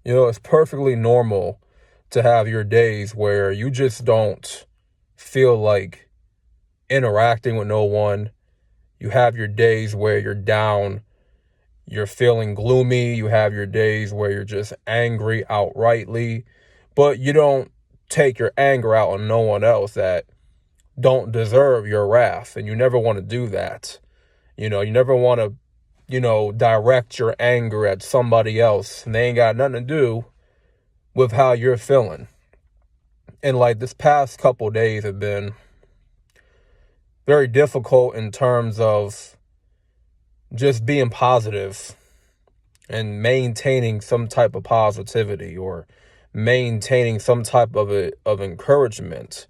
It's perfectly normal to have your days where you just don't feel like interacting with no one. You have your days where you're down, you're feeling gloomy. You have your days where you're just angry outrightly, but you don't take your anger out on no one else that don't deserve your wrath. And you never want to do that. You never want to, direct your anger at somebody else, and they ain't got nothing to do with how you're feeling. And like this past couple days have been very difficult in terms of just being positive and maintaining some type of positivity, or maintaining some type of encouragement.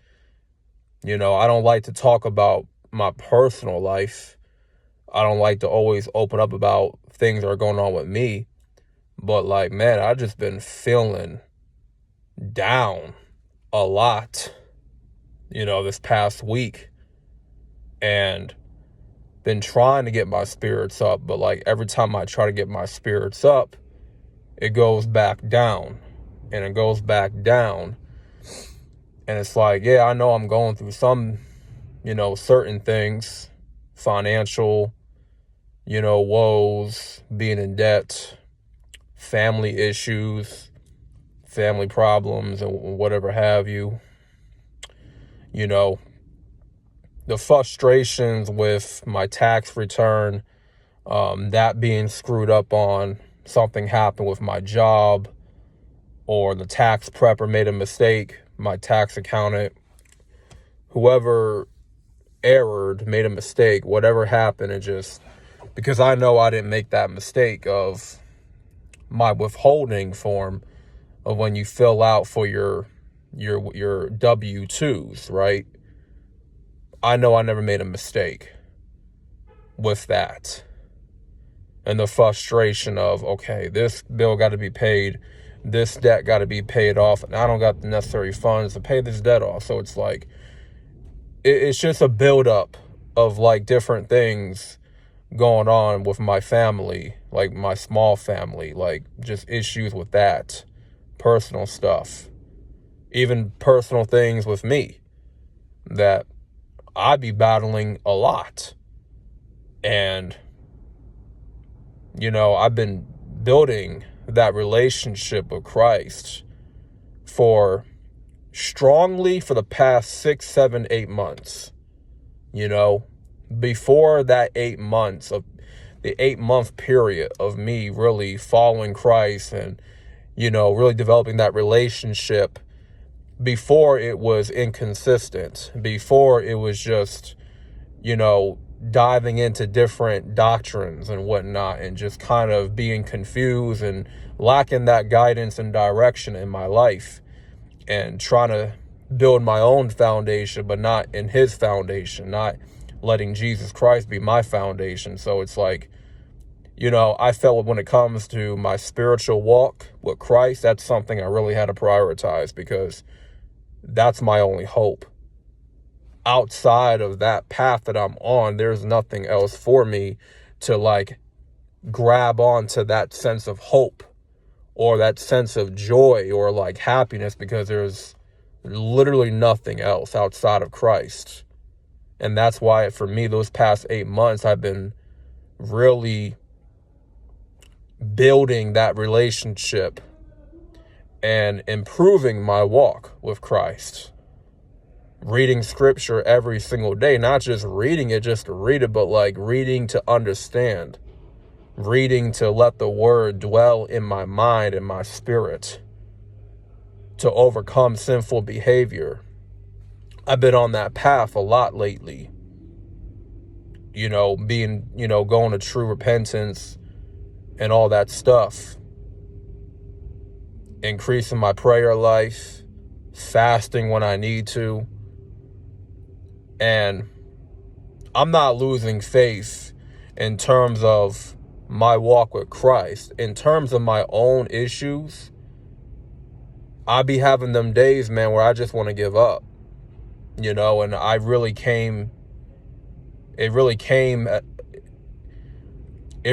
I don't like to talk about my personal life. I don't like to always open up about things that are going on with me. But like, man, I just been feeling down a lot, this past week, and been trying to get my spirits up. But like every time I try to get my spirits up, it goes back down, and it goes back down. And it's like, yeah, I know I'm going through some, certain things, financial, woes, being in debt, family issues, family problems, and whatever have you. The frustrations with my tax return, that being screwed up on, something happened with my job, or the tax prepper made a mistake, my tax accountant, whoever erred, made a mistake, whatever happened, it just, because I know I didn't make that mistake of my withholding form of when you fill out for your W-2s, right? I know I never made a mistake with that. And the frustration of, okay, this bill got to be paid, this debt got to be paid off, and I don't got the necessary funds to pay this debt off. So it's like, it's just a buildup of like different things going on with my family, like my small family, like just issues with that, personal stuff, even personal things with me that I be battling a lot. And, I've been building that relationship with Christ for the past 6, 7, 8 months. Before that 8 months of the 8-month period of me really following Christ and, really developing that relationship, before it was inconsistent, before it was just, diving into different doctrines and whatnot, and just kind of being confused and lacking that guidance and direction in my life, and trying to build my own foundation, but not in his foundation, not letting Jesus Christ be my foundation. So it's like, I felt when it comes to my spiritual walk with Christ, that's something I really had to prioritize, because that's my only hope. Outside of that path that I'm on, there's nothing else for me to like grab onto that sense of hope or that sense of joy or like happiness, because there's literally nothing else outside of Christ. And that's why for me, those past 8 months, I've been really building that relationship and improving my walk with Christ. Reading scripture every single day, not just reading it just to read it, but like reading to understand, reading to let the word dwell in my mind and my spirit, to overcome sinful behavior. I've been on that path a lot lately, going to true repentance and all that stuff, increasing my prayer life, fasting when I need to. And I'm not losing faith in terms of my walk with Christ. In terms of my own issues, I be having them days, man, where I just want to give up, and it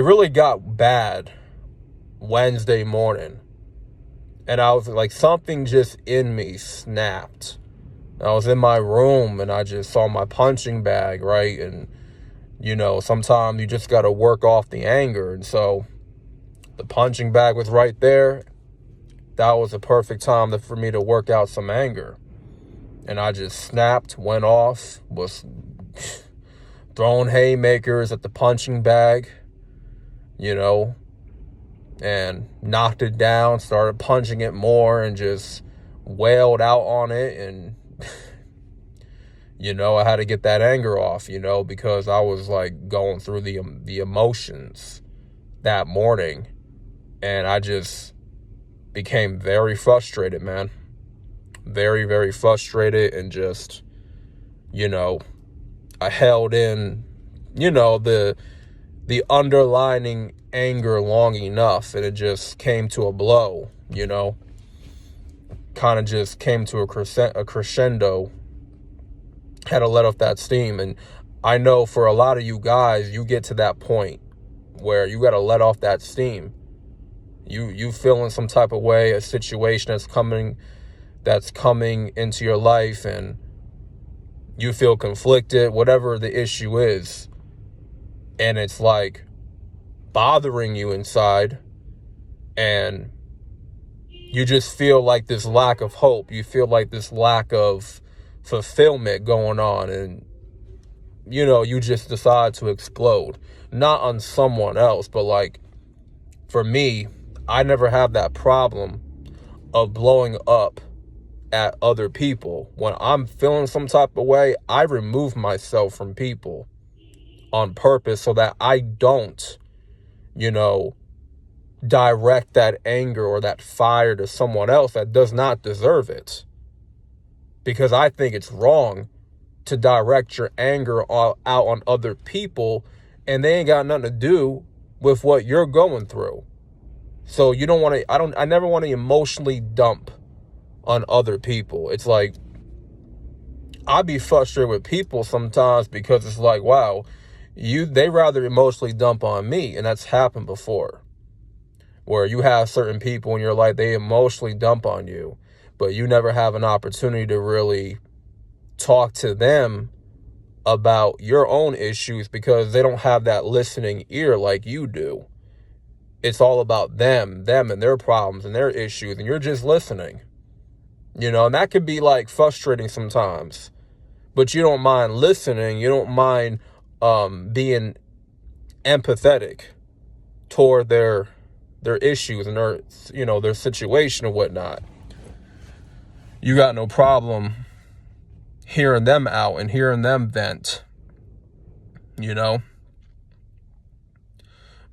really got bad Wednesday morning. And I was like, something just in me snapped. I was in my room and I just saw my punching bag, right? And, you know, sometimes you just got to work off the anger. And so the punching bag was right there. That was the perfect time for me to work out some anger. And I just snapped, went off, was throwing haymakers at the punching bag, you know, and knocked it down, started punching it more and just wailed out on it. And, you know, I had to get that anger off, you know, because I was like going through the emotions that morning. And I just became very frustrated, man. Very, very frustrated, and just, you know, I held in, you know, the underlining anger long enough, and it just came to a blow, you know, kind of just came to a crescendo, had to let off that steam. And I know for a lot of you guys, you get to that point where you got to let off that steam. You feeling some type of way, a situation that's coming into your life, and you feel conflicted, whatever the issue is, and it's like bothering you inside, and you just feel like this lack of hope. You feel like this lack of fulfillment going on, and, you know, you just decide to explode. Not on someone else, but like for me, I never have that problem of blowing up at other people. When I'm feeling some type of way, I remove myself from people on purpose so that I don't, you know, direct that anger or that fire to someone else that does not deserve it. Because I think it's wrong to direct your anger out on other people, and they ain't got nothing to do with what you're going through. So you don't want to, I never want to emotionally dump on other people. It's like, I'd be frustrated with people sometimes because it's like, wow, they rather emotionally dump on me. And that's happened before, where you have certain people in your life, they emotionally dump on you, but you never have an opportunity to really talk to them about your own issues because they don't have that listening ear like you do. It's all about them and their problems and their issues, and you're just listening. You know, and that could be like frustrating sometimes, but you don't mind listening. You don't mind being empathetic toward their issues and their, you know, their situation and whatnot. You got no problem hearing them out and hearing them vent, you know.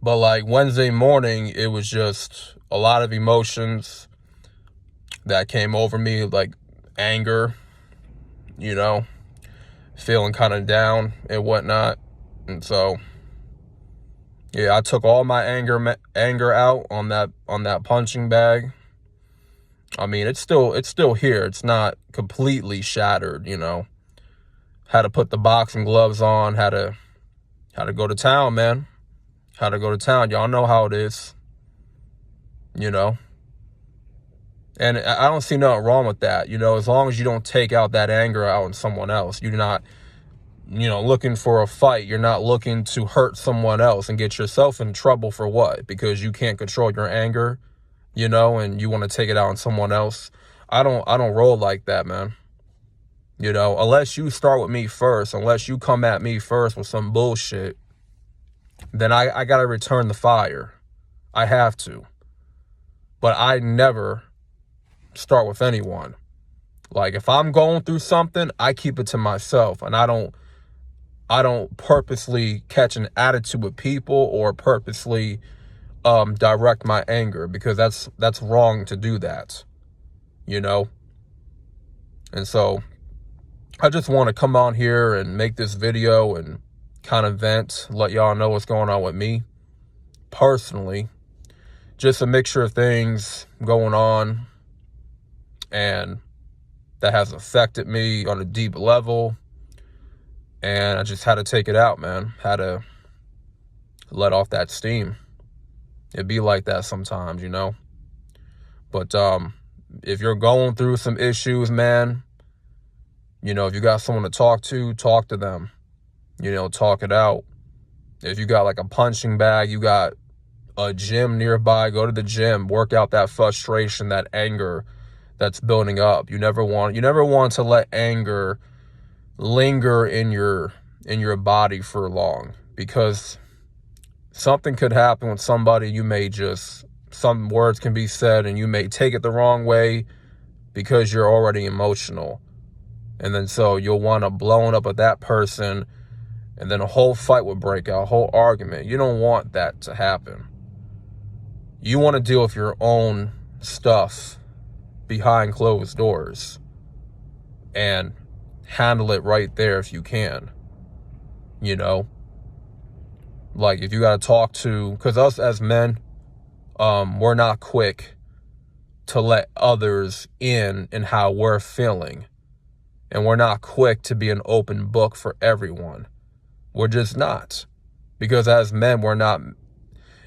But like Wednesday morning, it was just a lot of emotions that came over me, like anger, you know, feeling kind of down and whatnot. And so, yeah, I took all my anger out on that punching bag. I mean, it's still here. It's not completely shattered, you know. Had to put the boxing gloves on, had to go to town, man. Had to go to town. Y'all know how it is, you know. And I don't see nothing wrong with that, you know, as long as you don't take out that anger out on someone else. You're not, you know, looking for a fight. You're not looking to hurt someone else and get yourself in trouble for what? Because you can't control your anger, you know, and you want to take it out on someone else. I don't roll like that, man. You know, unless you start with me first, unless you come at me first with some bullshit, then I got to return the fire. I have to. But I never start with anyone. Like, if I'm going through something, I keep it to myself, and I don't purposely catch an attitude with people or purposely direct my anger, because that's wrong to do that, you know. And so I just want to come on here and make this video and kind of vent, let y'all know what's going on with me personally. Just a mixture of things going on, and that has affected me on a deep level, and I just had to take it out, man. Had to let off that steam. It'd be like that sometimes, you know. But if you're going through some issues, man, you know, if you got someone to talk to them. You know, talk it out. If you got like a punching bag, you got a gym nearby, go to the gym, work out that frustration, that anger that's building up. You never want to let anger linger in your body for long, because something could happen with somebody. Some words can be said and you may take it the wrong way because you're already emotional. And then so you'll want to blow up at that person, and then a whole fight would break out, a whole argument. You don't want that to happen. You want to deal with your own stuff behind closed doors and handle it right there if you can. You know? Like, if you got to talk to, because us as men, we're not quick to let others in how we're feeling. And we're not quick to be an open book for everyone. We're just not. Because as men, we're not,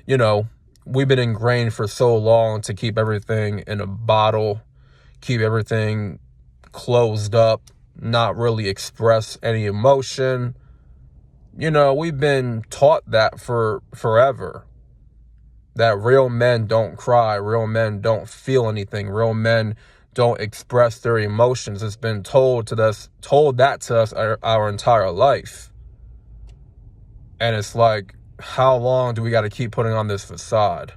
you know, we've been ingrained for so long to keep everything in a bottle, keep everything closed up, not really express any emotion. You know, we've been taught that for forever. That real men don't cry, real men don't feel anything, real men don't express their emotions. It's been told that to us our entire life. And it's like, how long do we got to keep putting on this facade?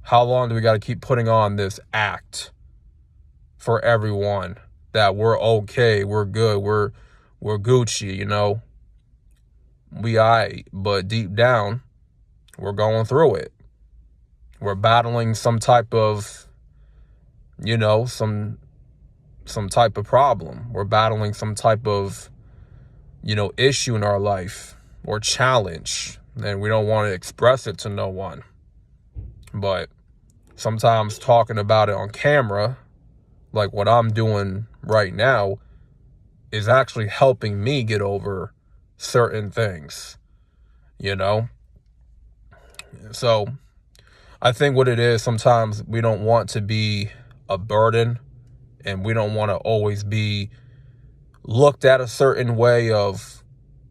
How long do we got to keep putting on this act for everyone that we're okay, we're good, we're Gucci, you know? We aight, but deep down, we're going through it. We're battling some type of, you know, some type of problem. We're battling some type of, you know, issue in our life or challenge, and we don't want to express it to no one. But sometimes talking about it on camera, like what I'm doing right now, is actually helping me get over certain things, you know? So I think what it is, sometimes we don't want to be a burden, and we don't want to always be looked at a certain way of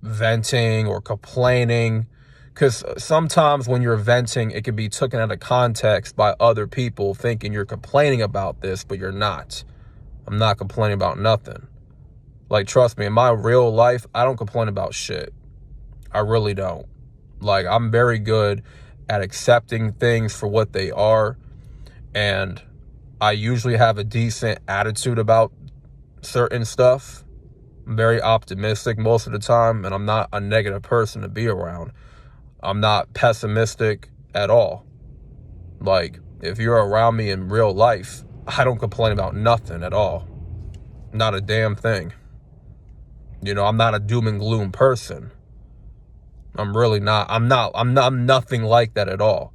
venting or complaining, because sometimes when you're venting, it can be taken out of context by other people thinking you're complaining about this, but you're not. I'm not complaining about nothing. Like, trust me, in my real life, I don't complain about shit. I really don't. Like, I'm very good at accepting things for what they are, and I usually have a decent attitude about certain stuff. I'm very optimistic most of the time, and I'm not a negative person to be around. I'm not pessimistic at all. Like, if you're around me in real life, I don't complain about nothing at all. Not a damn thing. You know, I'm not a doom and gloom person. I'm really not. I'm nothing like that at all.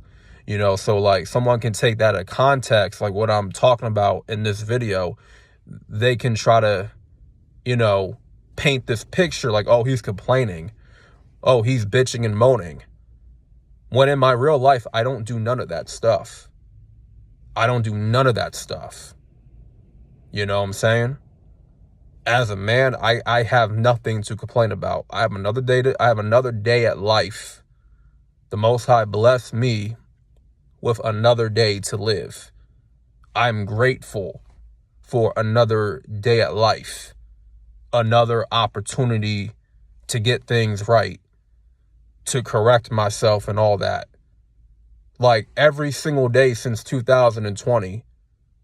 You know, so like, someone can take that out of context, like what I'm talking about in this video. They can try to, you know, paint this picture like, oh, he's complaining. Oh, he's bitching and moaning. When in my real life, I don't do none of that stuff. I don't do none of that stuff. You know what I'm saying? As a man, I have nothing to complain about. I have another day at life. The Most High blessed me with another day to live. I'm grateful for another day at life. Another opportunity to get things right, to correct myself and all that. Like, every single day since 2020,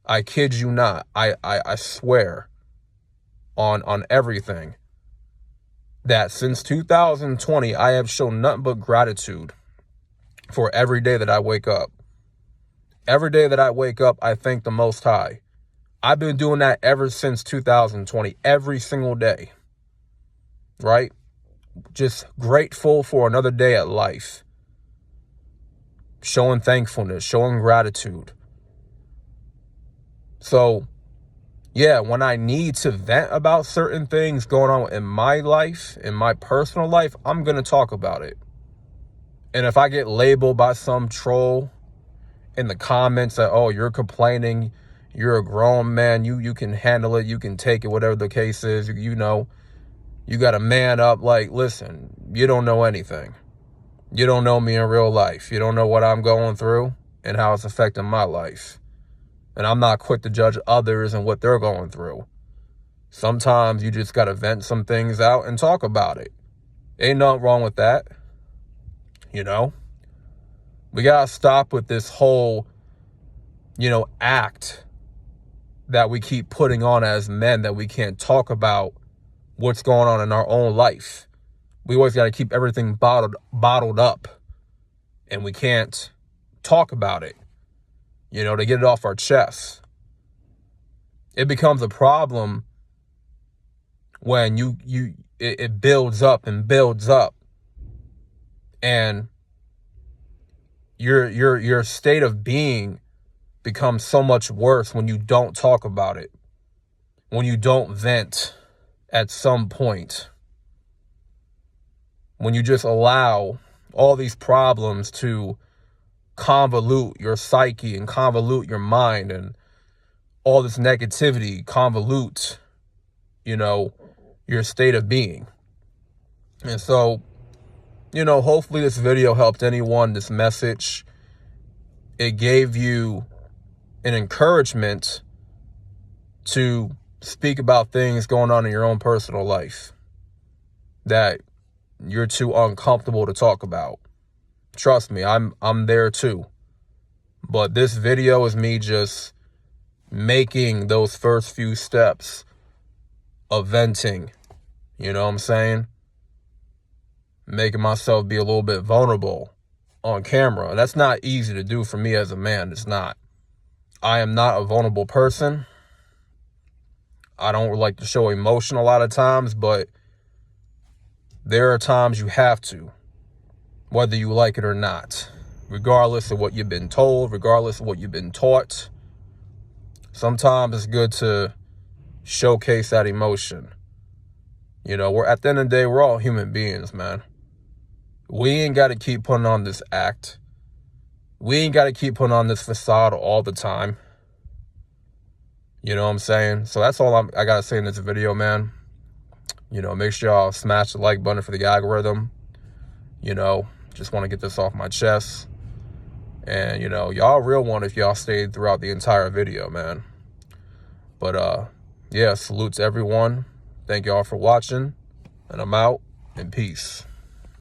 I kid you not, I swear on everything, that since 2020, I have shown nothing but gratitude for every day that I wake up. Every day that I wake up, I thank the Most High. I've been doing that ever since 2020, every single day, right? Just grateful for another day at life. Showing thankfulness, showing gratitude. So, yeah, when I need to vent about certain things going on in my life, in my personal life, I'm going to talk about it. And if I get labeled by some troll, in the comments that, oh, you're complaining, you're a grown man, you can handle it, you can take it, whatever the case is, you know, you got to man up. Like, listen, you don't know anything. You don't know me in real life. You don't know what I'm going through and how it's affecting my life. And I'm not quick to judge others and what they're going through. Sometimes you just got to vent some things out and talk about it. Ain't nothing wrong with that. You know, we got to stop with this whole, act that we keep putting on as men, that we can't talk about what's going on in our own life. We always got to keep everything bottled up, and we can't talk about it, to get it off our chest. It becomes a problem when it builds up and builds up, and your state of being becomes so much worse when you don't talk about it, when you don't vent at some point, when you just allow all these problems to convolute your psyche and convolute your mind, and all this negativity convolute, your state of being. And so, hopefully this video helped anyone, this message. It gave you an encouragement to speak about things going on in your own personal life that you're too uncomfortable to talk about. Trust me, I'm there too. But this video is me just making those first few steps of venting. You know what I'm saying? Making myself be a little bit vulnerable on camera. And that's not easy to do for me as a man. It's not. I am not a vulnerable person. I don't like to show emotion a lot of times, but there are times you have to, whether you like it or not, regardless of what you've been told, regardless of what you've been taught. Sometimes it's good to showcase that emotion. We're at the end of the day, we're all human beings, man. We ain't got to keep putting on this act. We ain't got to keep putting on this facade all the time. You know what I'm saying? So that's all I got to say in this video, man. Make sure y'all smash the like button for the algorithm. Just want to get this off my chest. And, y'all a real one if y'all stayed throughout the entire video, man. But, yeah, salute to everyone. Thank y'all for watching. And I'm out. And peace.